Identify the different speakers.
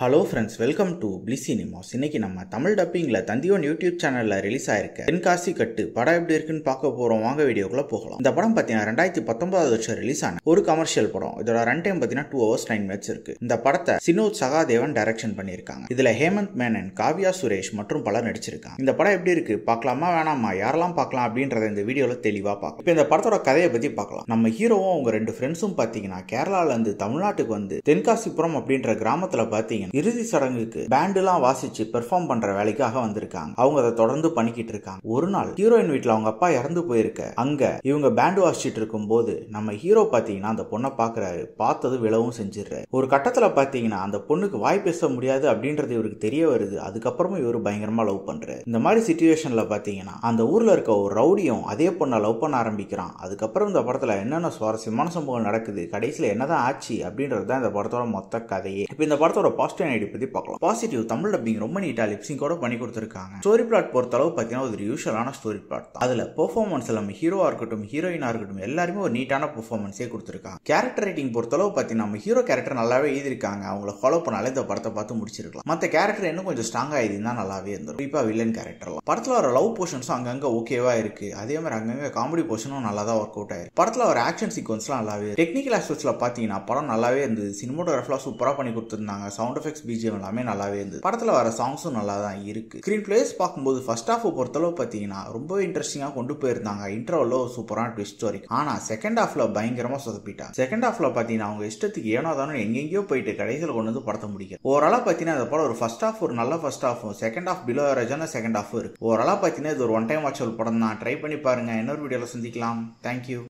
Speaker 1: Hello friends, welcome to bliss cinemas. இன்னைக்கு நம்ம Tamil டப்பிங்ல தந்தியோன் YouTube சேனல்ல ரிலீஸ் ஆயிருக்க தென்காசி கட்டு படம் எப்படி இருக்குன்னு பார்க்க போறோம். வாங்க வீடியோக்குள்ள போகலாம். இந்த படம் பார்த்தீங்கன்னா 2019 வருஷம் ரிலீஸ் ஆன ஒரு கமர்ஷியல் படம். இதோட ரன் டைம் பார்த்தீங்கன்னா 2 hours 9 minutes இருக்கு. இந்த படத்தை சினோத் சகாதேவன் டைரக்ஷன் பண்ணியிருக்காங்க. இதுல ஹேமந்த் மேனன், காவ்யா சுரேஷ் மற்றும் பலர் நடிச்சிருக்காங்க. இந்த படம் எப்படி இருக்கு, பார்க்கலாமா வேணாமா, யாரெல்லாம் பார்க்கலாம் அப்படின்றத இந்த வீடியோல தெளிவா பார்க்கலாம். இப்போ இந்த படத்தோட கதையை பத்தி பார்க்கலாம். நம்ம ஹீரோவும் அவங்க 2 ஃப்ரெண்ட்ஸும் பார்த்தீங்கன்னா கேரளால இருந்து தமிழ்நாட்டுக்கு வந்து தென்காசிபுரம் அப்படின்ற கிராமத்துல பார்த்தீங்கன்னா இறுதி சடங்குக்கு பேண்ட்லாம் வாசிச்சு பெர்ஃபார்ம் பண்ற வேலைக்காக வந்திருக்காங்க. அவங்க அதை தொடர்ந்து பண்ணிக்கிட்டு இருக்காங்க. ஒரு நாள் ஹீரோயின் வீட்டுல அவங்க அப்பா இறந்து போயிருக்க அங்க இவங்க பேண்ட் வாசிச்சுட்டு இருக்கும் போது நம்ம ஹீரோ பாத்தீங்கன்னா அந்த பொண்ணை பாக்குறாரு. பார்த்தது விழவும் செஞ்சிடறாரு. ஒரு கட்டத்துல பாத்தீங்கன்னா அந்த பொண்ணுக்கு வாய் பேச முடியாது அப்படின்றது இவருக்கு தெரிய வருது. அதுக்கப்புறமும் இவரு பயங்கரமா லவ் பண்றாரு. இந்த மாதிரி சிச்சுவேஷன்ல பாத்தீங்கன்னா அந்த ஊர்ல இருக்க ஒரு ரவுடியும் அதே பொண்ணை லவ் பண்ண ஆரம்பிக்கிறான். அதுக்கப்புறம் இந்த படத்துல என்னென்ன சுவாரஸ்யமான சம்பவம் நடக்குது, கடைசியில என்னதான் ஆச்சு அப்படின்றது தான் இந்த படத்தோட மொத்த கதையே. இப்ப இந்த படத்தோட பாசிட்டிவ் ஐடி பத்தி பார்க்கலாம். பாசிட்டிவ், தமிழ் டப்பிங் ரொம்ப நீட்டா லிப்சிங்கோட பண்ணி கொடுத்திருக்காங்க. ஸ்டோரி பிளாட் பொறுத்த அளவு பாத்தீங்கன்னா ஒரு யூஷுவலான ஸ்டோரி பிளாட் தான். அதுல பெர்ஃபார்மன்ஸ் நம்ம ஹீரோவா இருக்கட்டும் ஹீரோயினா இருக்கட்டும் எல்லாருமே ஒரு நீட்டான பெர்ஃபார்மன்ஸே கொடுத்திருக்காங்க. கேரக்டர் ரைட்டிங் பொறுத்த அளவு பாத்தீங்கன்னா நம்ம ஹீரோ கேரக்டர் நல்லாவே எழுதிருக்காங்க. அவங்கள ஃபாலோ பண்ணாலே இந்த படத்தை பார்த்து முடிச்சிருக்கலாம். மத்த கேரக்டர் இன்னும் கொஞ்சம் ஸ்ட்ராங்கா எழுதினா நல்லாவே இருந்துரும். குறிப்பா வில்லன் கேரக்டர் படத்துல வர லவ் போர்ஷன்ஸும் அங்கங்க ஓகேவா இருக்கு. அதே மாதிரி அங்கங்க காமெடி போர்ஷனும் நல்லா தான் ஒர்க் அவுட் ஆயிருக்கு. படத்துல வர ஆக்ஷன் சீக்வன்ஸ்லாம் நல்லாவே இருக்கு. டெக்னிக்கல் ஆஸ்பெக்ட்ஸ்ல பாத்தீங்கன்னா படம் நல்லாவே இருந்தது. சினிமாட்டோகிராஃபில சூப்பரா பண்ணி கொடுத்திருந்தாங்க. சவுண்ட் எஃபெக்ட்ஸ், பிஜிஎம் எல்லாமே நல்லாவே இருந்தது. படத்துல வர சாங்ஸும் நல்லா தான் இருக்கு. ஸ்கிரீன் பிளேஸ் பார்க்கும்போது ஃபர்ஸ்ட் ஹாஃப் பொறுத்தளவு பாத்தீங்கன்னா ரொம்ப இன்ட்ரெஸ்டிங்கா கொண்டு போயிருந்தாங்க. இன்ட்ரோல ஒரு சூப்பரான ட்விஸ்ட் வரைக்கும். ஆனா செகண்ட் ஹாஃப்ல பயங்கரமா சொதப்பிட்டாங்க. செகண்ட் ஹாஃப்ல பாத்தீங்கன்னா அவங்க இஷ்டத்துக்கு ஏனோ தானோ எங்கெங்கயோ போயிட்டு கடைசியில் கொண்டு வந்து படத்தை முடிக்க. ஓவராலா பாத்தீங்கன்னா இந்த படம் ஒரு ஃபர்ஸ்ட் ஹாஃப் ஒரு நல்ல ஃபர்ஸ்ட் ஹாஃபும் செகண்ட் ஹாஃப் பிலோ ஆவரேஜான செகண்ட் ஹாஃப் இருக்கு. ஓவராலா பாத்தீங்கன்னா இது ஒரு ஒன் டைம் வாட்சபிள் படம் தான். ட்ரை பண்ணி பாருங்க. இன்னொரு வீடியோல சந்திக்கலாம். தேங்க்யூ.